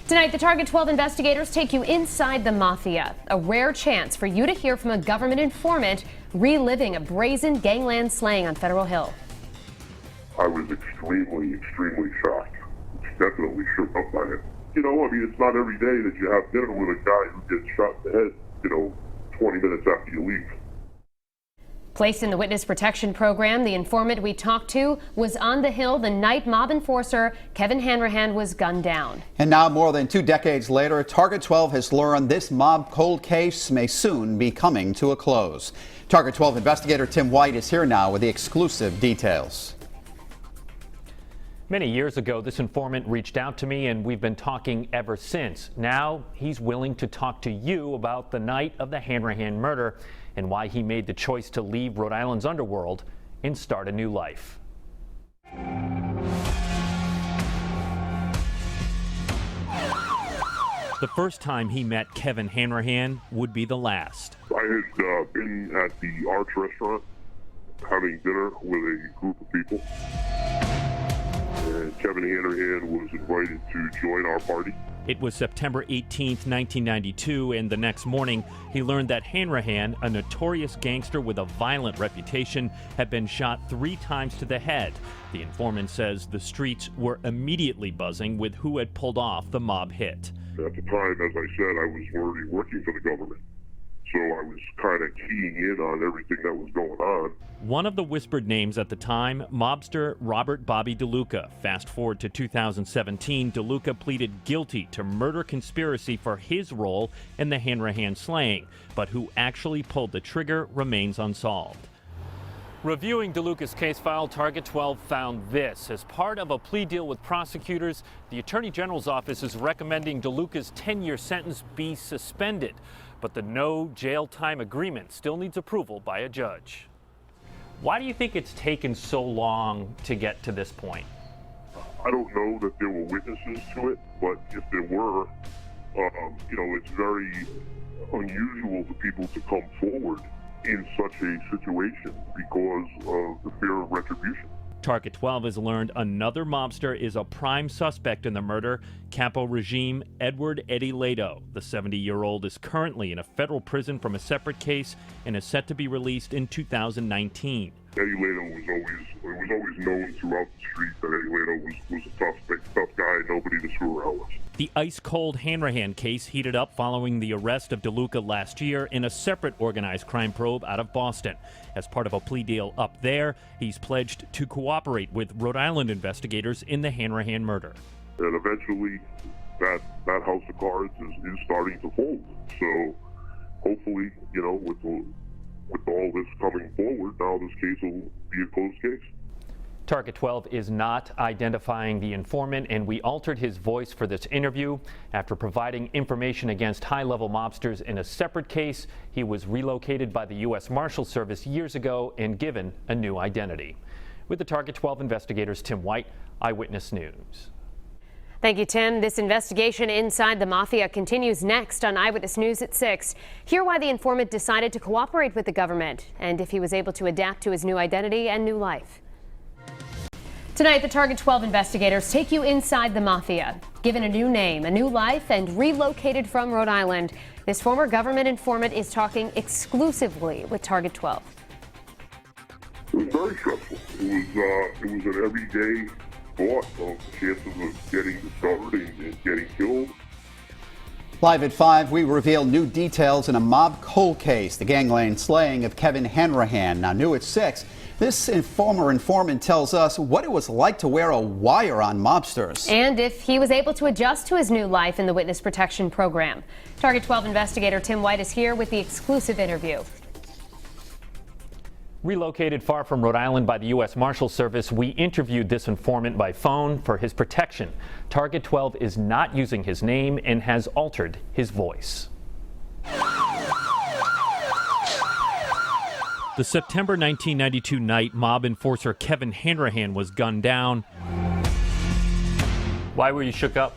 Tonight, the Target 12 investigators take you inside the mafia. A rare chance for you to hear from a government informant reliving a brazen gangland slaying on Federal Hill. I was extremely shocked. Definitely shook up by it. You know, I mean, it's not every day that you have dinner with a guy who gets shot in the head, 20 minutes after you leave. Placed in the witness protection program, the informant we talked to was on the Hill the night mob enforcer Kevin Hanrahan was gunned down. And now, more than 2 decades later, Target 12 has learned this mob cold case may soon be coming to a close. Target 12 investigator Tim White is here now with the exclusive details. Many years ago, this informant reached out to me, and we've been talking ever since. Now he's willing to talk to you about the night of the Hanrahan murder and why he made the choice to leave Rhode Island's underworld and start a new life. The first time he met Kevin Hanrahan would be the last. I had been at the Arch restaurant having dinner with a group of people. And Kevin Hanrahan was invited to join our party. It was September 18th, 1992, and the next morning, he learned that Hanrahan, a notorious gangster with a violent reputation, had been shot 3 times to the head. The informant says the streets were immediately buzzing with who had pulled off the mob hit. At the time, as I said, I was already working for the government. So I was kind of keying in on everything that was going on. One of the whispered names at the time, mobster Robert Bobby DeLuca. Fast forward to 2017, DeLuca pleaded guilty to murder conspiracy for his role in the Hanrahan slaying, but who actually pulled the trigger remains unsolved. Reviewing DeLuca's case file, Target 12 found this. As part of a plea deal with prosecutors, the Attorney General's office is recommending DeLuca's 10-year sentence be suspended. But the no jail time agreement still needs approval by a judge. Why do you think it's taken so long to get to this point? I don't know that there were witnesses to it, but if there were, it's very unusual for people to come forward in such a situation because of the fear of retribution. Target 12 has learned another mobster is a prime suspect in the murder, Capo Regime Edward Eddie Lado. The 70-year-old is currently in a federal prison from a separate case and is set to be released in 2019. Eddie Lado was always known throughout the street that Eddie Lado was a tough guy, nobody to screw around with. The ice-cold Hanrahan case heated up following the arrest of DeLuca last year in a separate organized crime probe out of Boston. As part of a plea deal up there, he's pledged to cooperate with Rhode Island investigators in the Hanrahan murder. And eventually, that house of cards is starting to fold. So hopefully, with all this coming forward, now this case will be a closed case. Target 12 is not identifying the informant, and we altered his voice for this interview. After providing information against high-level mobsters in a separate case, he was relocated by the U.S. Marshal Service years ago and given a new identity. With the Target 12 investigators, Tim White, Eyewitness News. Thank you, Tim. This investigation inside the mafia continues next on Eyewitness News at 6. Hear why the informant decided to cooperate with the government and if he was able to adapt to his new identity and new life. Tonight, the Target 12 investigators take you inside the mafia. Given a new name, a new life, and relocated from Rhode Island, this former government informant is talking exclusively with Target 12. It was very stressful. It was an everyday thought of chances of getting discovered and getting killed. Live at 5, we reveal new details in a mob cold case, the gangland slaying of Kevin Hanrahan. Now new at 6, this former informant tells us what it was like to wear a wire on mobsters. And if he was able to adjust to his new life in the witness protection program. Target 12 investigator Tim White is here with the exclusive interview. Relocated far from Rhode Island by the U.S. Marshal Service, we interviewed this informant by phone for his protection. Target 12 is not using his name and has altered his voice. The September 1992 night, mob enforcer Kevin Hanrahan was gunned down. Why were you shook up?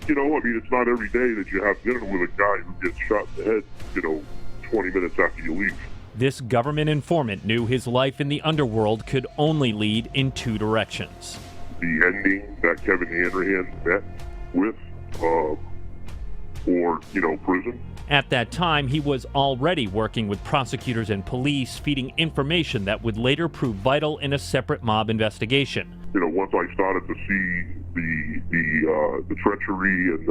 It's not every day that you have dinner with a guy who gets shot in the head, 20 minutes after you leave. This government informant knew his life in the underworld could only lead in 2 directions. The ending that Kevin Hanrahan met with or, prison. At that time, he was already working with prosecutors and police, feeding information that would later prove vital in a separate mob investigation. Once I started to see the treachery and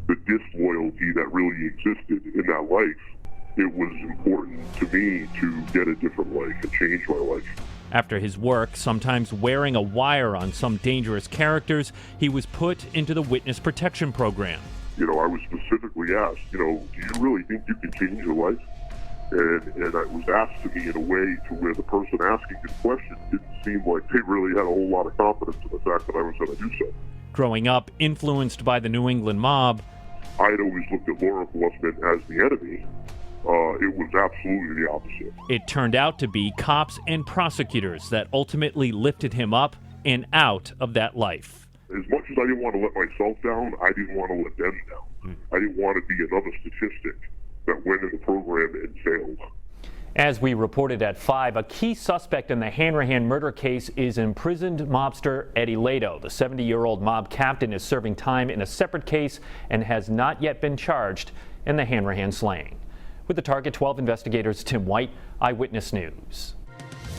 the disloyalty that really existed in that life, it was important to me to get a different life and change my life. After his work, sometimes wearing a wire on some dangerous characters, he was put into the witness protection program. I was specifically asked, do you really think you can change your life? And it was asked to me in a way to where the person asking the question didn't seem like they really had a whole lot of confidence in the fact that I was going to do so. Growing up, influenced by the New England mob, I'd always looked at law enforcement as the enemy. It was absolutely the opposite. it turned out to be cops and prosecutors that ultimately lifted him up and out of that life. As much as I didn't want to let myself down, I didn't want to let them down. I didn't want to be another statistic that went in the program and failed. As we reported at 5, a key suspect in the Hanrahan murder case is imprisoned mobster Eddie Lato. The 70-year-old mob captain is serving time in a separate case and has not yet been charged in the Hanrahan slaying. With the Target 12 investigators, Tim White, Eyewitness News.